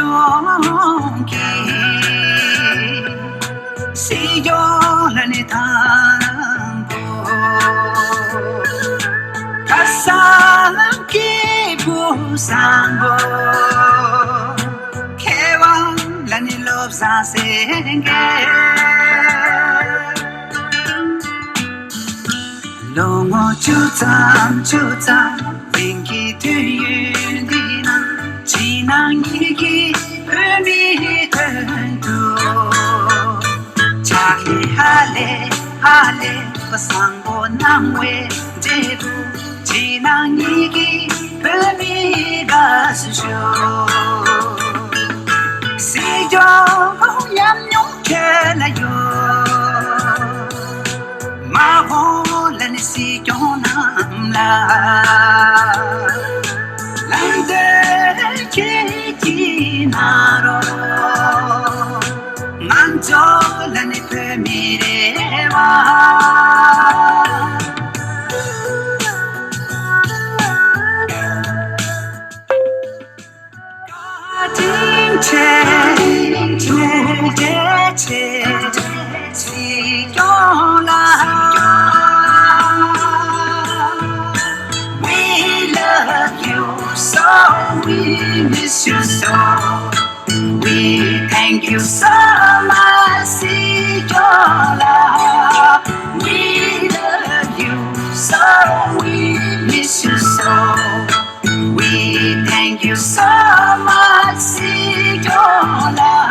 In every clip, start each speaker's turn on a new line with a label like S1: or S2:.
S1: yonki si yolani tango kasanki busango kewan lani lobsa senge longo chutam winki tu yundina jinang yiki umi tendu chaki hale pasango namwe jebu jinang yiki umi gasusho si yo yam nyong kelayo ma holani si yonam la lande kinaro manjo lani pemirewa che si yola we love you so we miss you so we thank you so much see your love we love you so we miss you so we thank you so much see your love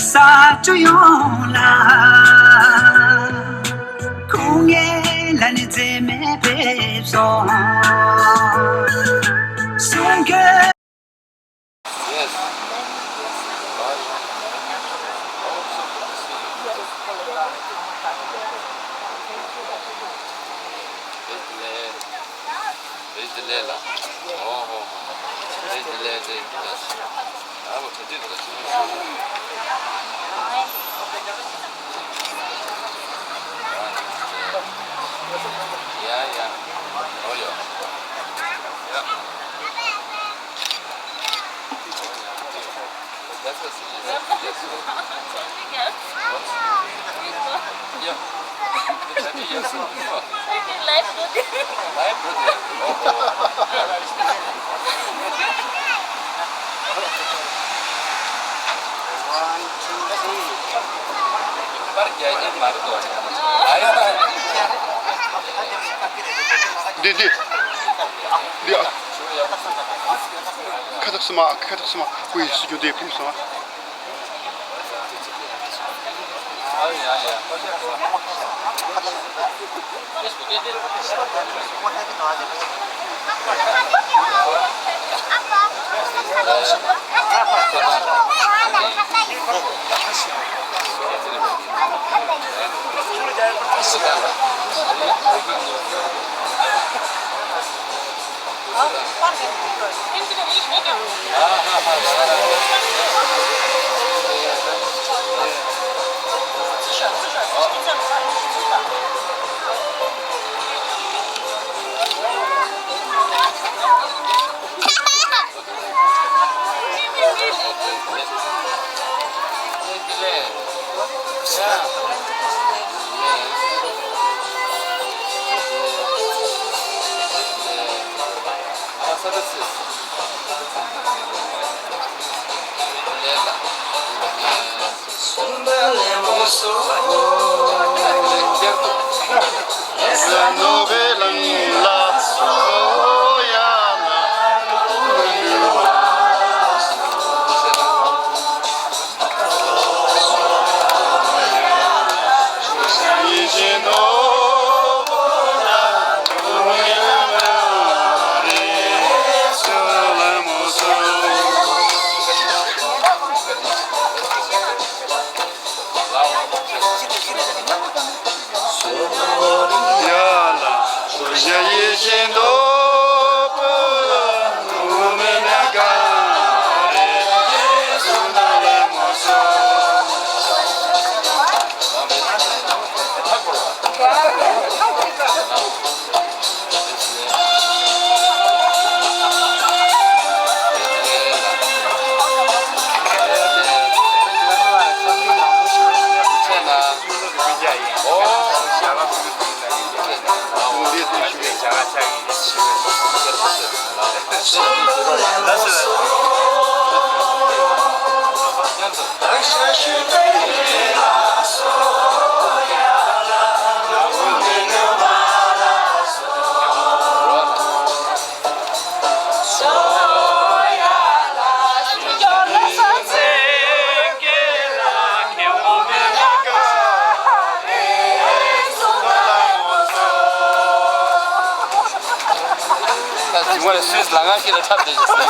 S1: sa cho yon la kung ye la ni ze me pe so sung ke yes Lela oh Lela I'm a yeah. Oh, yeah. That's a yeah. Live
S2: Di katak sama kui suju de pum sama la novela la 중간에 스위스 랑아키를 찾으셨어요.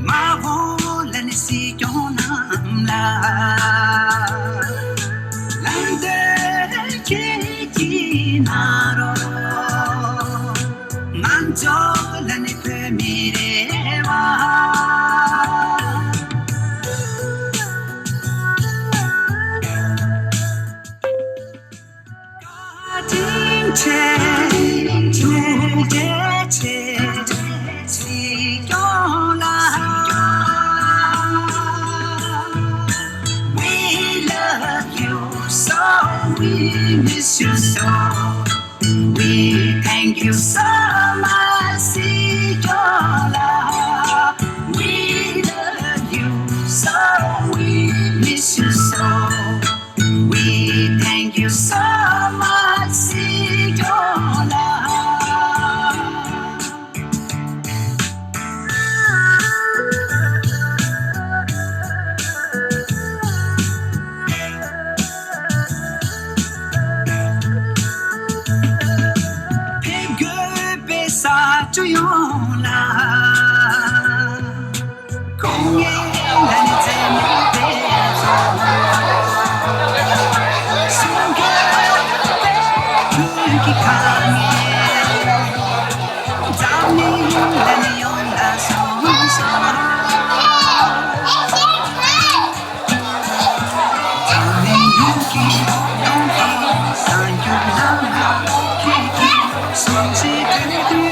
S1: Marvel and landerki naro manjo lani pe mirewa ting che tu de che si yola we love you so we miss you so we thank you so much see your love we love you so we miss you so we thank you so much see your love cho yon la kong ye nan ze me pe so sung ge ki kan ye zam ni nan yon la so so ni yu ki yon ki san yu na ki so chi tu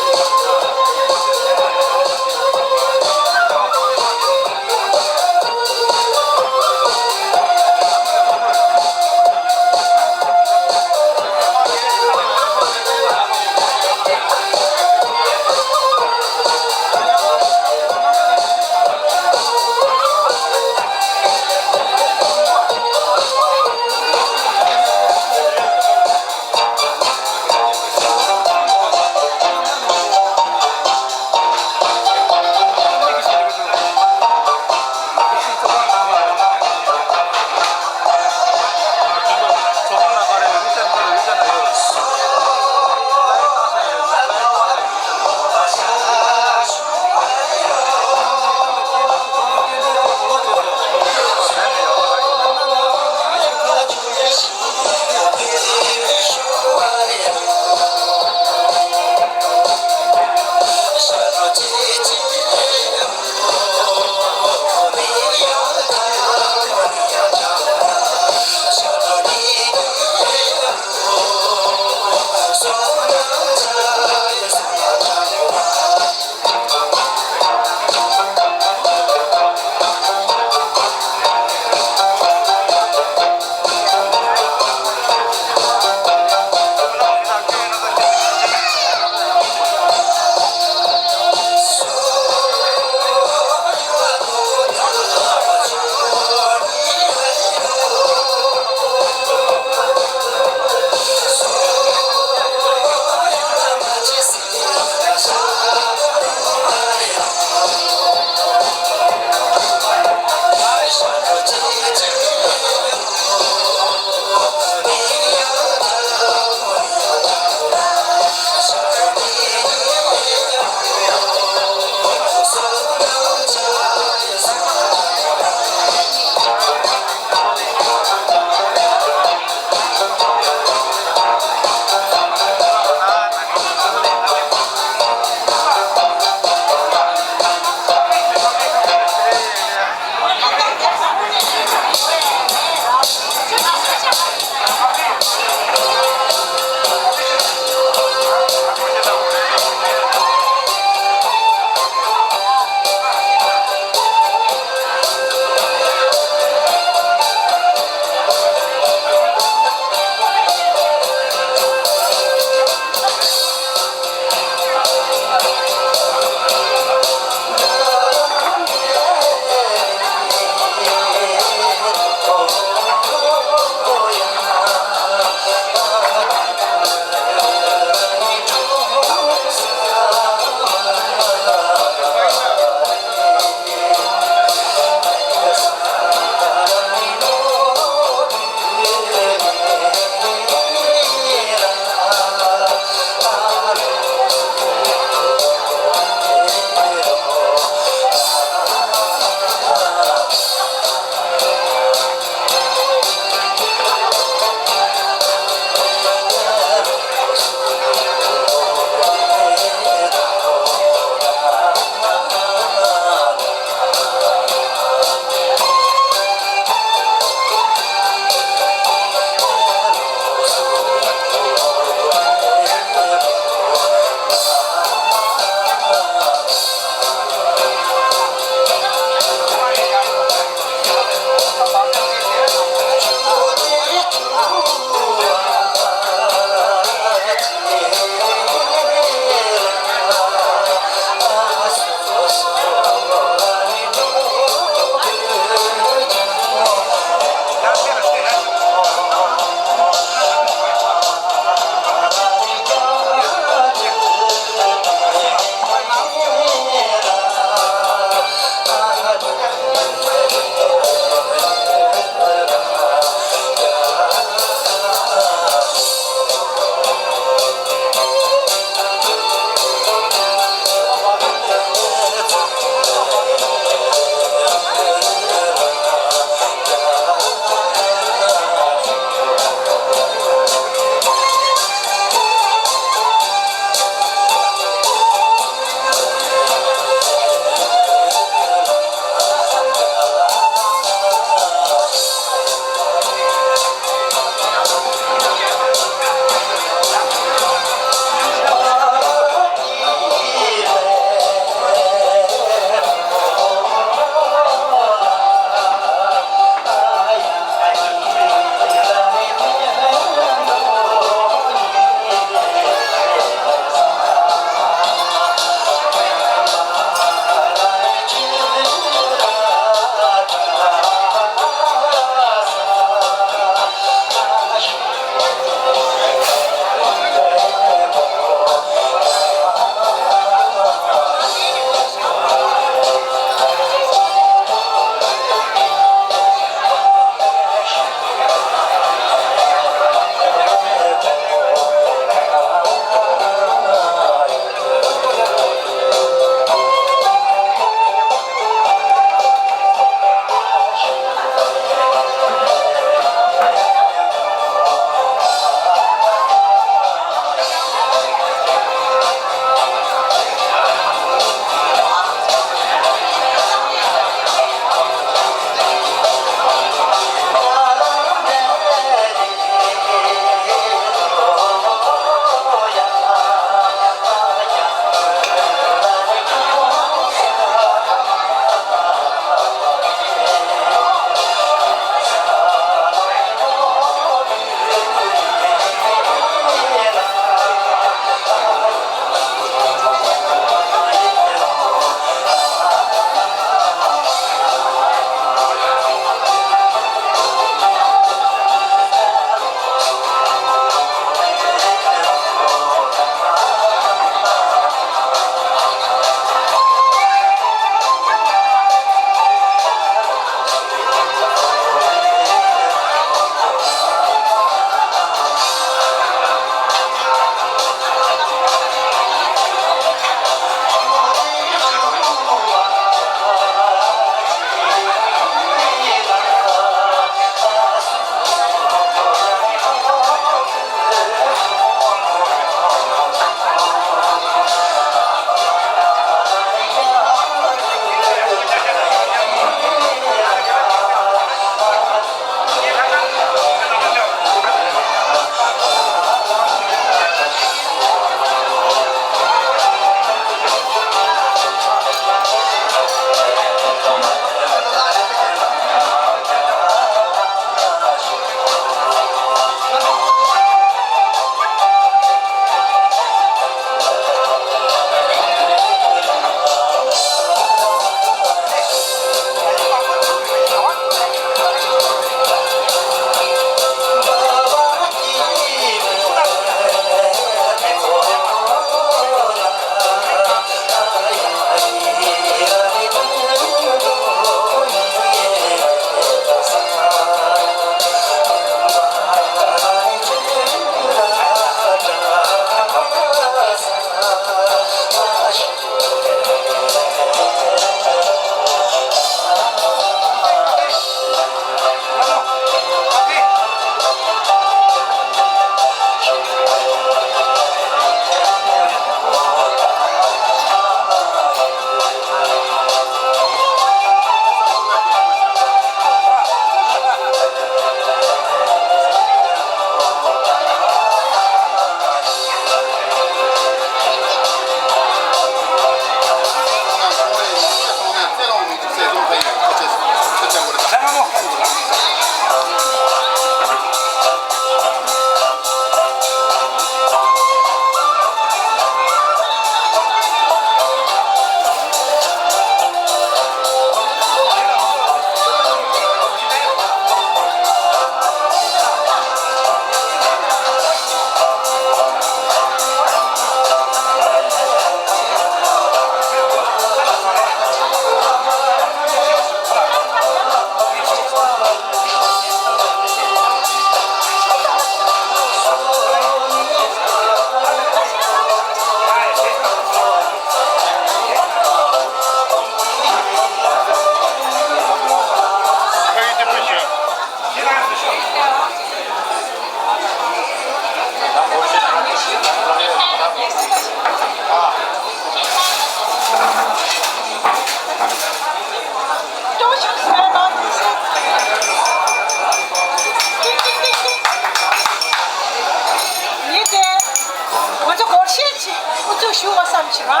S3: 是吧？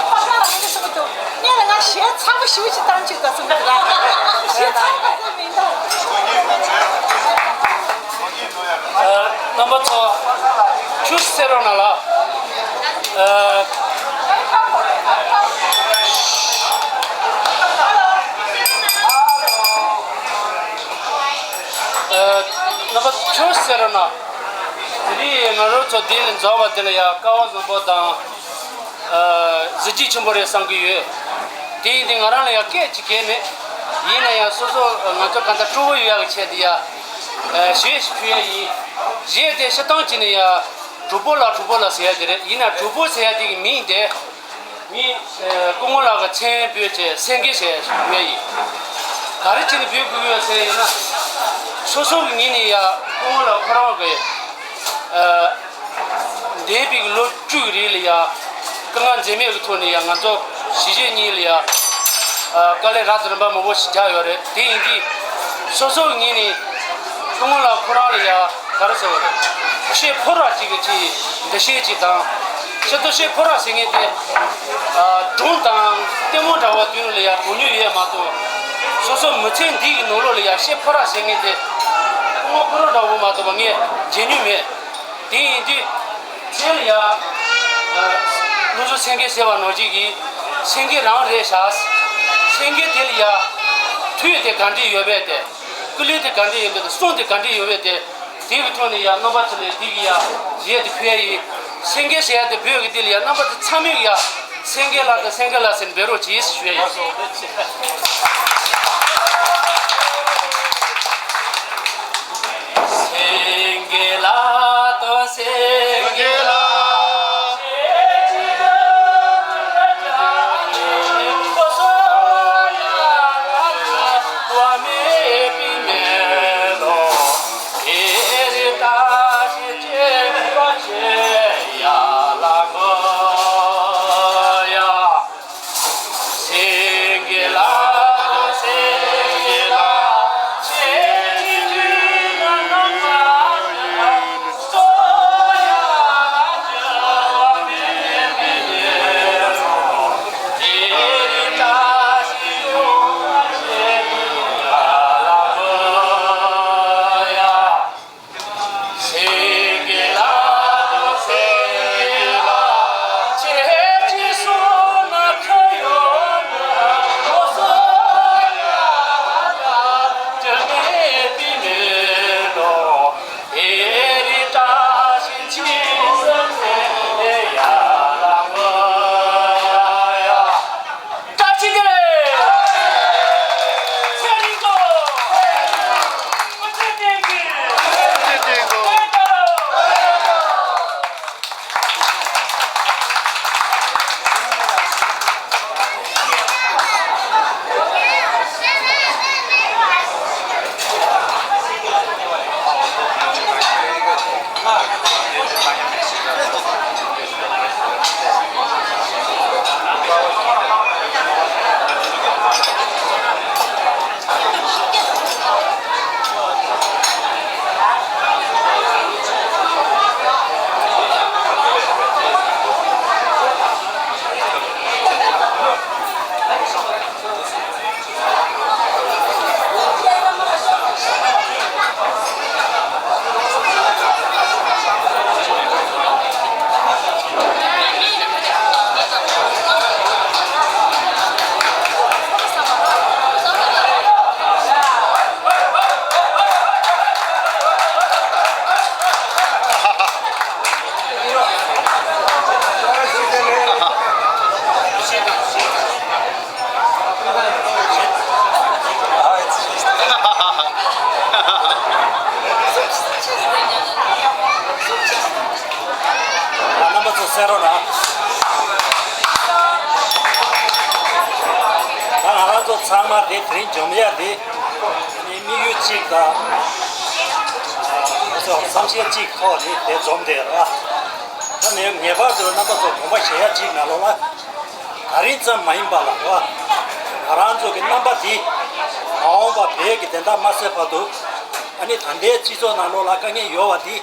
S3: 好像那个什么都，你那个鞋差不休息当就个什么的啦，鞋差不这名的。
S4: 那么做就是这样的了，那么就是这样的，这里我们做的人做吧的了呀，高中部当日记全部的3个月，第一天我让了呀改几改呢，一呢呀说我就看他周围有个钱的呀，学习学习，现在适当的呢呀，逐步了现在的，一呢逐步现在的明的，你跟我那个参标的3个学愿意，他的这个标个是呢。소속 니니야 공을 걸어가게 대비로 줄이리야 강한 재미를 토니야 간도 시제니리야 깔레 라드는 바 뭐 시자요래 대인기 소속 니니 공을 걸어리야 가르쳐 셰퍼라 지게지 대시지당 저도 셰퍼라 생에데 돈당 때문다와 뛰는리야 운유에 마도 소속 무친 디기 놀러리야 셰퍼라 생에데 그런 다고 마도 방에 제뉴메 디디 제야 노조 생계 세와 노지기 생계랑 레샤스 생계 될이야 투에데 간디 요베데 끌리데 간디 요베데 손데 간디 요베데 디비토니야 노바트네 디기야 제데 페이 생계 세야데 베기 될이야 노바트 참여야 생계라센 베로 지스 쉐야 아니 단대 지조 나로라 강에 요와디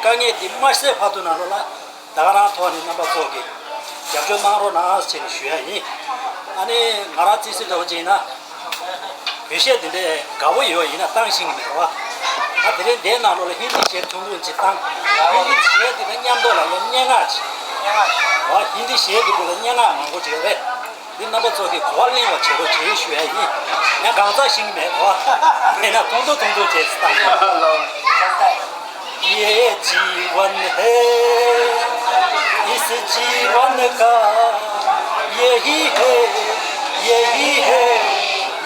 S4: 강에 dimmas에 파도 나로라 다가라 토니 넘버 4기
S5: 잡죠 나로 나서 쉬어야니 아니 나라 지시도 오지나 회시한테 가보요 이나 당신이 와 아들이 내 나로를 힘이 제일 통문지 땅 힘이 시에도 냠도라 냠냐가지 와 힘이 시에도 보고 냠아 먹고 저래 이 나버 저기 관리와 제로 제일 쉬어야니 그냥 강자 신매 와 내가 동도 제스다 ये जीवन है इस जीवन का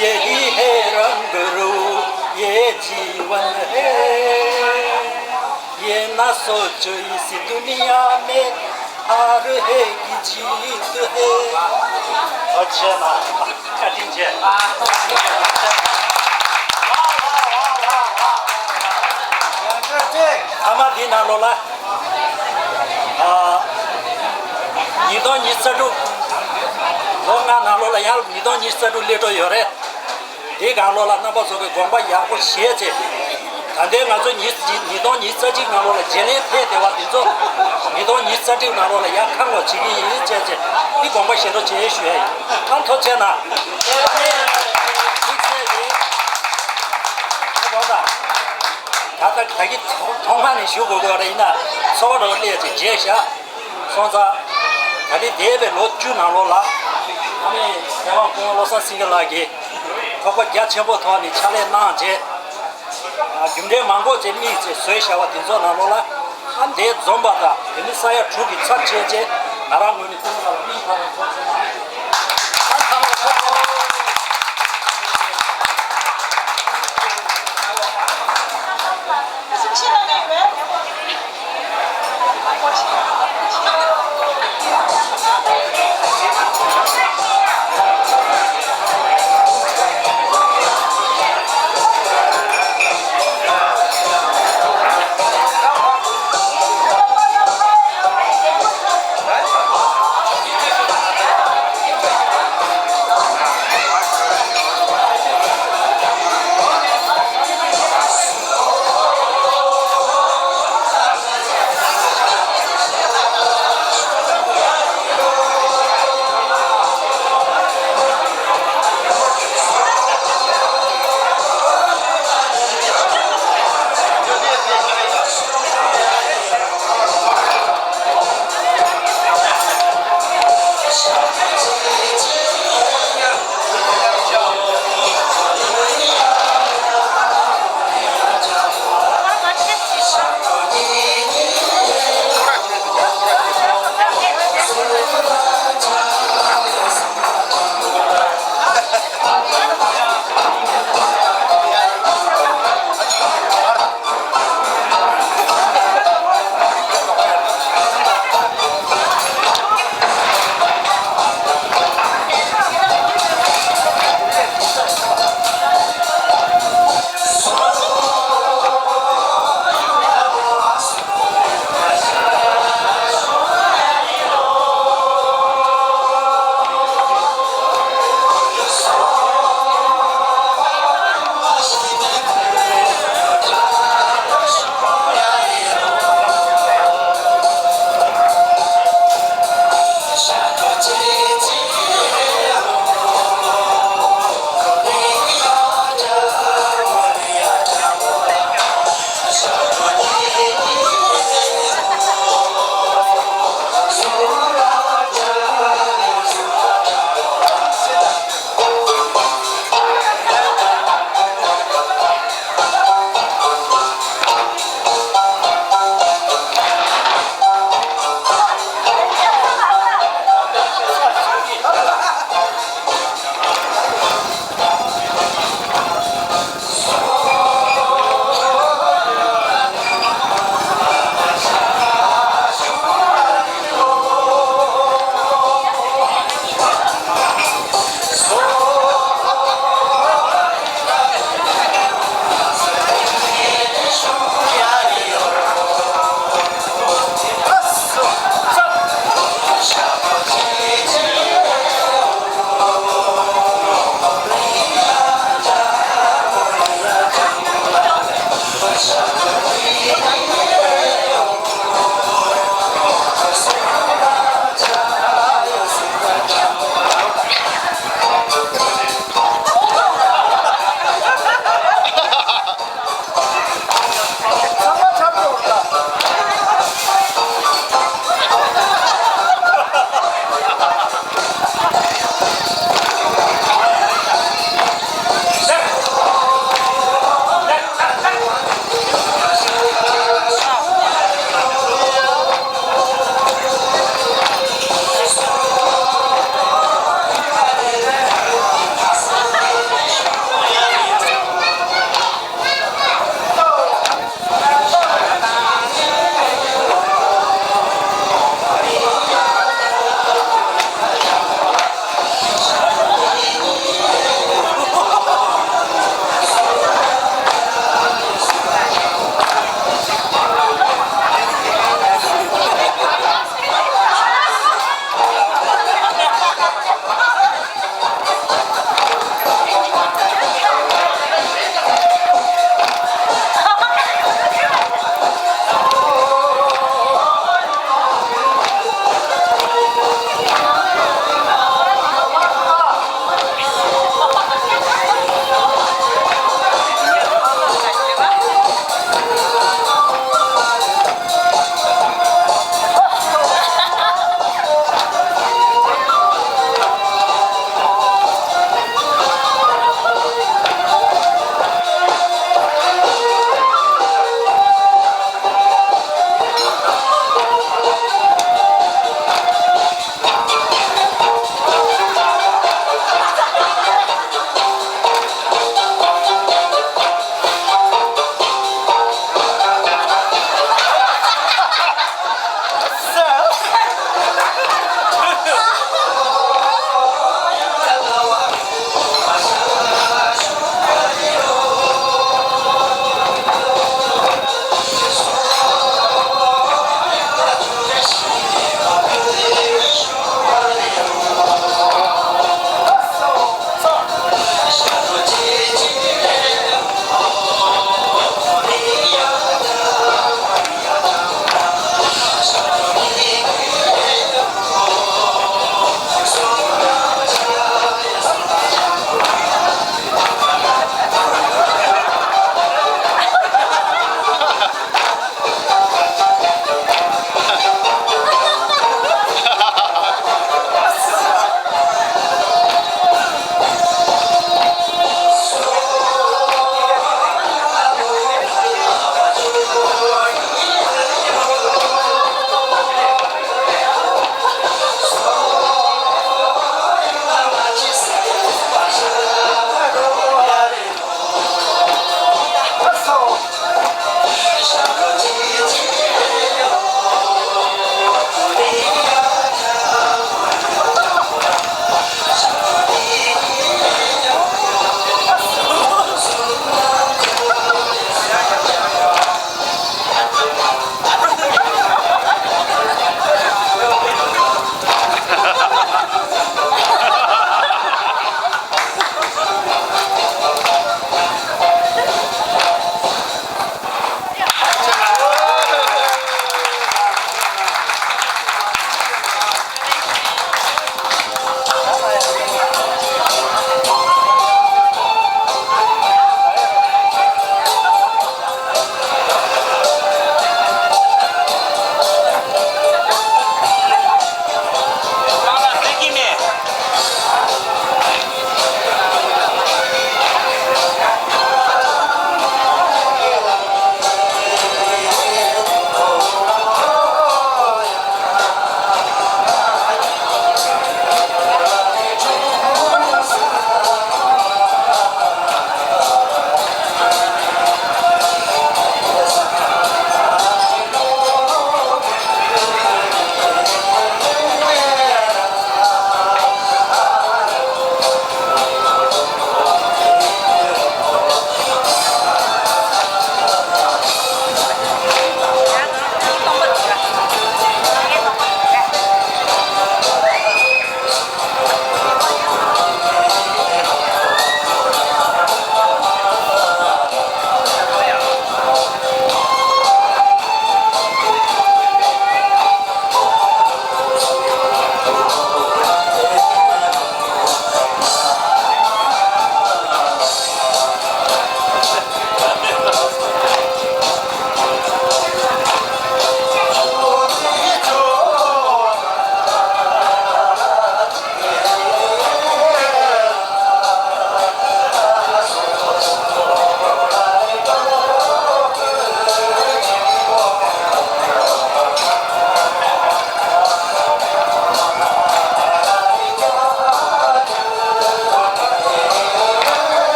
S5: यही है रंग रूप ये जीवन है ये ना सोचो इस दुनिया में हार है कि जीत है अच्छा ना कठिन है 아마디 나로라 니도 니서도 뭔가 나로라 야 니도 니서도 레도 요래 내가 나로라 나버서고 공부 야고 시에제 근데 나저 니도 니서지 나로라 제네 페데와 디조 니도 니서지 나로라 약한 거 지기 이제제 이 공부 시도 제시해 한 토체나 다들 자기 통한의 쇼고거리나 서로 내지 제샤 손자 다리 대배 로주나로라 아니 대왕 공로사 싱글라기 거기 야쳐보 토니 차례 나제 근데 망고 재미지 쇠샤와 딘조나로라 한대 좀바다 근사야 주기 차체제 나랑 우리 공부가 미하는 거잖아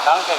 S4: Danke,